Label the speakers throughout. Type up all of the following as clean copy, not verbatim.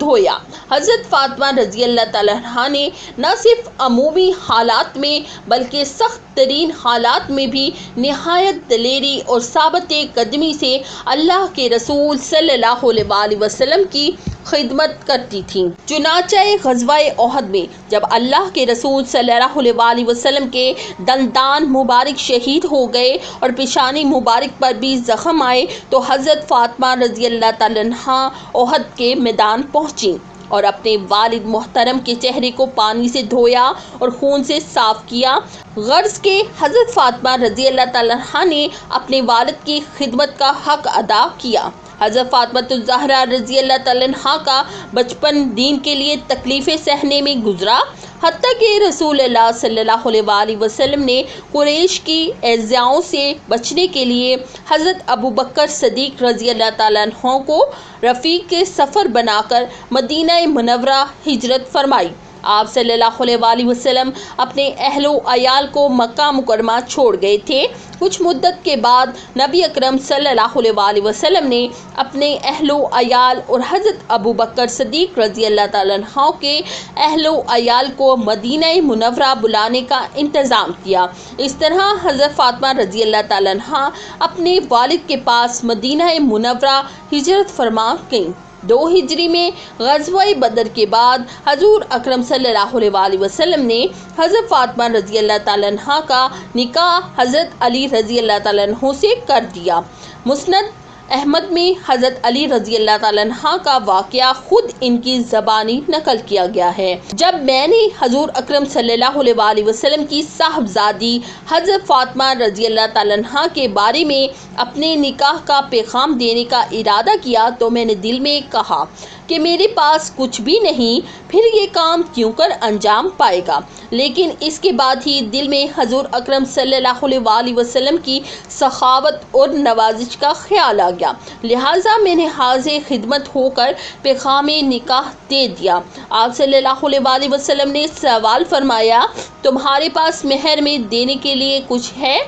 Speaker 1: دھویا۔ حضرت فاطمہ رضی اللہ تعالیٰ عنہا نے نہ صرف عمومی حالات میں بلکہ سخت ترین حالات میں بھی نہایت دلیری اور ثابت قدمی سے اللہ کے رسول صلی اللہ علیہ وآلہ وسلم کی خدمت کرتی تھیں۔ چنانچہ غزوہ احد میں جب اللہ کے رسول صلی اللہ علیہ وآلہ وسلم کے دندان مبارک شہید ہو گئے اور پیشانی مبارک پر بھی زخم آئے تو حضرت فاطمہ رضی اللہ تعالیٰ عنہا احد کے میدان پہنچیں اور اپنے والد محترم کے چہرے کو پانی سے دھویا اور خون سے صاف کیا۔ غرض کہ حضرت فاطمہ رضی اللہ تعالیٰ عنہا نے اپنے والد کی خدمت کا حق ادا کیا۔ حضرت فاطمہ الزہرا رضی اللہ تعالیٰ عنہا کا بچپن دین کے لیے تکلیفیں سہنے میں گزرا، حتیٰ کہ رسول اللہ صلی اللہ علیہ وآلہ وسلم نے قریش کی ایذاؤں سے بچنے کے لیے حضرت ابوبکر صدیق رضی اللہ تعالیٰ عنہ کو رفیق کے سفر بنا کر مدینہ منورہ ہجرت فرمائی۔ آپ صلی اللہ علیہ وآلہ وسلم اپنے اہل و عیال کو مکہ مکرمہ چھوڑ گئے تھے۔ کچھ مدت کے بعد نبی اکرم صلی اللہ علیہ وآلہ وسلم نے اپنے اہل و عیال اور حضرت ابوبکر صدیق رضی اللہ تعالیٰ عنہ کے اہل و عیال کو مدینہ منورہ بلانے کا انتظام کیا۔ اس طرح حضرت فاطمہ رضی اللہ تعالیٰ عنہ اپنے والد کے پاس مدینہ منورہ ہجرت فرما گئیں۔ 2 ہجری میں غزوہ بدر کے بعد حضور اکرم صلی اللہ علیہ وآلہ وسلم نے حضرت فاطمہ رضی اللہ تعالیٰ عنہ کا نکاح حضرت علی رضی اللہ تعالیٰ عنہ سے کر دیا۔ مسند احمد میں حضرت علی رضی اللہ تعالیٰ عنہ کا واقعہ خود ان کی زبانی نقل کیا گیا ہے۔ جب میں نے حضور اکرم صلی اللہ علیہ وآلہ وسلم کی صاحبزادی حضرت فاطمہ رضی اللہ تعالیٰ عنہ کے بارے میں اپنے نکاح کا پیغام دینے کا ارادہ کیا تو میں نے دل میں کہا کہ میرے پاس کچھ بھی نہیں، پھر یہ کام کیوں کر انجام پائے گا، لیکن اس کے بعد ہی دل میں حضور اکرم صلی اللہ علیہ وآلہ وسلم کی سخاوت اور نوازش کا خیال آ گیا، لہٰذا میں نے حاضر خدمت ہو کر پیغام نکاح دے دیا۔ آپ صلی اللہ علیہ وآلہ وسلم نے سوال فرمایا، تمہارے پاس مہر میں دینے کے لیے کچھ ہے؟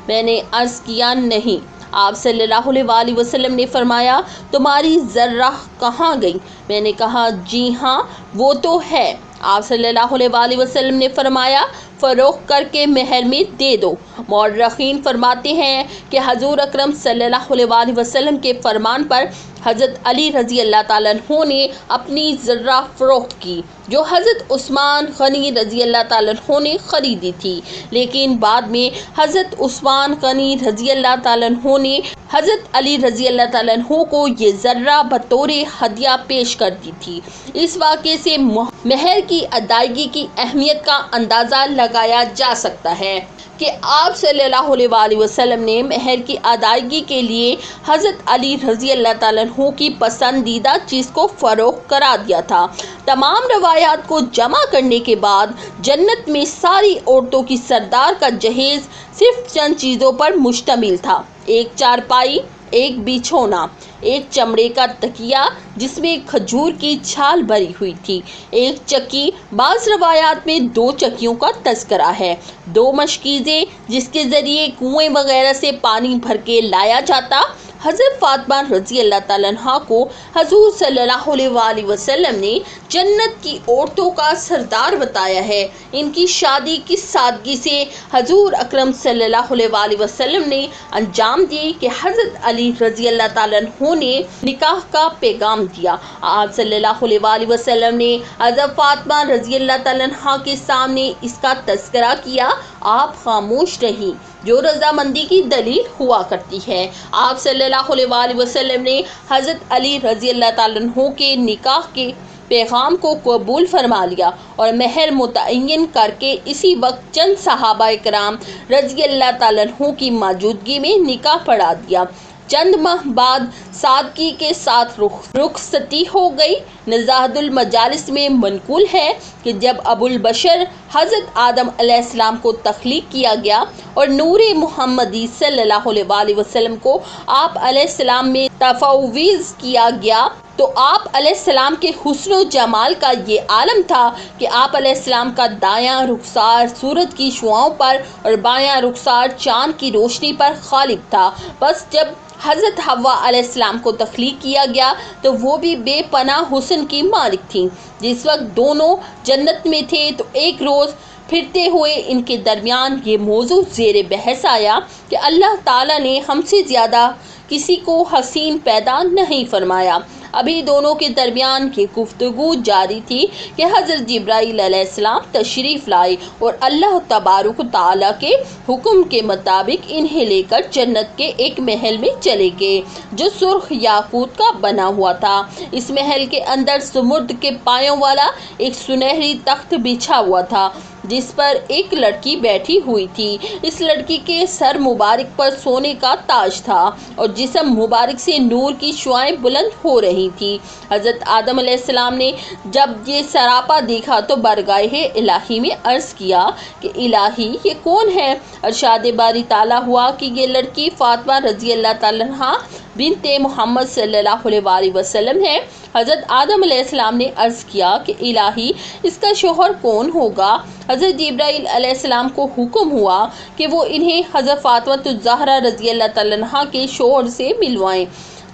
Speaker 1: میں نے عرض کیا، نہیں۔ آپ صلی اللہ علیہ وآلہ وسلم نے فرمایا، تمہاری ذرہ کہاں گئی؟ میں نے کہا، جی ہاں وہ تو ہے۔ آپ صلی اللہ علیہ وآلہ وسلم نے فرمایا، فروخت کر کے مہر میں دے دو۔ مورخین فرماتے ہیں کہ حضور اکرم صلی اللہ علیہ وآلہ وسلم کے فرمان پر حضرت علی رضی اللہ تعالیٰ عنہ نے اپنی ذرہ فروخت کی جو حضرت عثمان غنی رضی اللہ تعالیٰ عنہ نے خریدی تھی، لیکن بعد میں حضرت عثمان غنی رضی اللہ تعالیٰ عنہ نے حضرت علی رضی اللہ تعالیٰ عنہ کو یہ ذرہ بطور ہدیہ پیش کر دی تھی۔ اس واقعے سے مہر کی ادائیگی کی اہمیت کا اندازہ لگایا جا سکتا ہے کہ آپ صلی اللہ علیہ وآلہ وسلم نے مہر کی ادائیگی کے لیے حضرت علی رضی اللہ تعالیٰ عنہ کی پسندیدہ چیز کو فروخت کرا دیا تھا۔ تمام روایات کو جمع کرنے کے بعد جنت میں ساری عورتوں کی سردار کا جہیز صرف چند چیزوں پر مشتمل تھا: ایک چارپائی، ایک بچھونا، ایک چمڑے کا تکیہ جس میں کھجور کی چھال بھری ہوئی تھی، ایک چکی، بعض روایات میں 2 چکیوں کا تذکرہ ہے، 2 مشکیزیں جس کے ذریعے کنویں وغیرہ سے پانی بھر کے لایا جاتا۔ حضرت فاطمہ رضی اللہ تعالیٰ عنہ کو حضور صلی اللہ علیہ وآلہ وسلم نے جنت کی عورتوں کا سردار بتایا ہے۔ ان کی شادی کس سادگی سے حضور اکرم صلی اللہ علیہ وآلہ وسلم نے انجام دی کہ حضرت علی رضی اللہ تعالیٰ عنہ نے نکاح کا پیغام دیا۔ آپ صلی اللہ علیہ وآلہ وسلم نے حضرت فاطمہ رضی اللہ تعالیٰ عنہ کے سامنے اس کا تذکرہ کیا، آپ خاموش رہیں، جو رضامندی کی دلیل ہوا کرتی ہے۔ آپ صلی اللہ علیہ وآلہ وسلم نے حضرت علی رضی اللہ تعالیٰ عنہ کے نکاح کے پیغام کو قبول فرما لیا اور مہر متعین کر کے اسی وقت چند صحابہ کرام رضی اللہ تعالیٰ عنہ کی موجودگی میں نکاح پڑھا دیا۔ چند ماہ بعد سادگی کے ساتھ رخصتی ہو گئی۔ نزاہت المجالس میں منقول ہے کہ جب ابو البشر حضرت آدم علیہ السلام کو تخلیق کیا گیا اور نور محمدی صلی اللہ علیہ وآلہ وسلم کو آپ علیہ السلام میں تفویض کیا گیا تو آپ علیہ السلام کے حسن و جمال کا یہ عالم تھا کہ آپ علیہ السلام کا دایاں رخسار سورج کی شعاؤں پر اور بایاں رخسار چاند کی روشنی پر غالب تھا۔ بس جب حضرت حوا علیہ السلام کو تخلیق کیا گیا تو وہ بھی بے پناہ حسن کی مالک تھیں۔ جس وقت دونوں جنت میں تھے تو ایک روز پھرتے ہوئے ان کے درمیان یہ موضوع زیر بحث آیا کہ اللہ تعالیٰ نے ہم سے زیادہ کسی کو حسین پیدا نہیں فرمایا۔ ابھی دونوں کے درمیان یہ گفتگو جاری تھی کہ حضرت جبرائیل علیہ السلام تشریف لائے اور اللہ تبارک و تعالیٰ کے حکم کے مطابق انہیں لے کر جنت کے ایک محل میں چلے گئے جو سرخ یاقوت کا بنا ہوا تھا۔ اس محل کے اندر سمرد کے پایوں والا ایک سنہری تخت بچھا ہوا تھا جس پر ایک لڑکی بیٹھی ہوئی تھی۔ اس لڑکی کے سر مبارک پر سونے کا تاج تھا اور جسم مبارک سے نور کی شعاعیں بلند ہو رہی تھی۔ حضرت آدم علیہ السلام نے جب یہ سراپا دیکھا تو بارگاہ الہی میں عرض کیا کہ الہی یہ کون ہے؟ ارشاد باری تعالیٰ ہوا کہ یہ لڑکی فاطمہ رضی اللہ تعالیٰ عنہا بنت محمد صلی اللہ علیہ وسلم ہے۔ حضرت آدم علیہ السلام نے عرض کیا کہ الہی اس کا شوہر کون ہوگا؟ حضرت جبرائیل علیہ السلام کو حکم ہوا کہ وہ انہیں حضرت فاطمہ الزہرا رضی اللہ تعالیٰ عنہا کے شوہر سے ملوائیں۔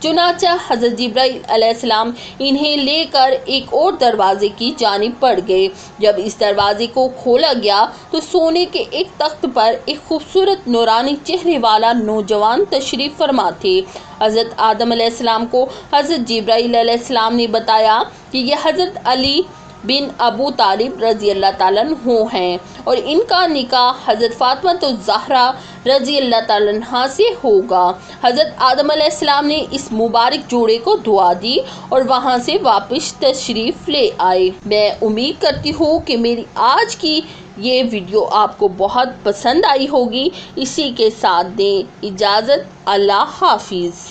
Speaker 1: چنانچہ حضرت جبرائیل علیہ السلام انہیں لے کر ایک اور دروازے کی جانب بڑھ گئے۔ جب اس دروازے کو کھولا گیا تو سونے کے ایک تخت پر ایک خوبصورت نورانی چہرے والا نوجوان تشریف فرما تھے۔ حضرت آدم علیہ السلام کو حضرت جبرائیل علیہ السلام نے بتایا کہ یہ حضرت علی بن ابو طالب رضی اللہ تعالیٰ عنہ ہیں اور ان کا نکاح حضرت فاطمہ الزہرا رضی اللہ تعالیٰ عنہا سے ہوگا۔ حضرت آدم علیہ السلام نے اس مبارک جوڑے کو دعا دی اور وہاں سے واپس تشریف لے آئے۔ میں امید کرتی ہوں کہ میری آج کی یہ ویڈیو آپ کو بہت پسند آئی ہوگی۔ اسی کے ساتھ دیں اجازت، اللہ حافظ۔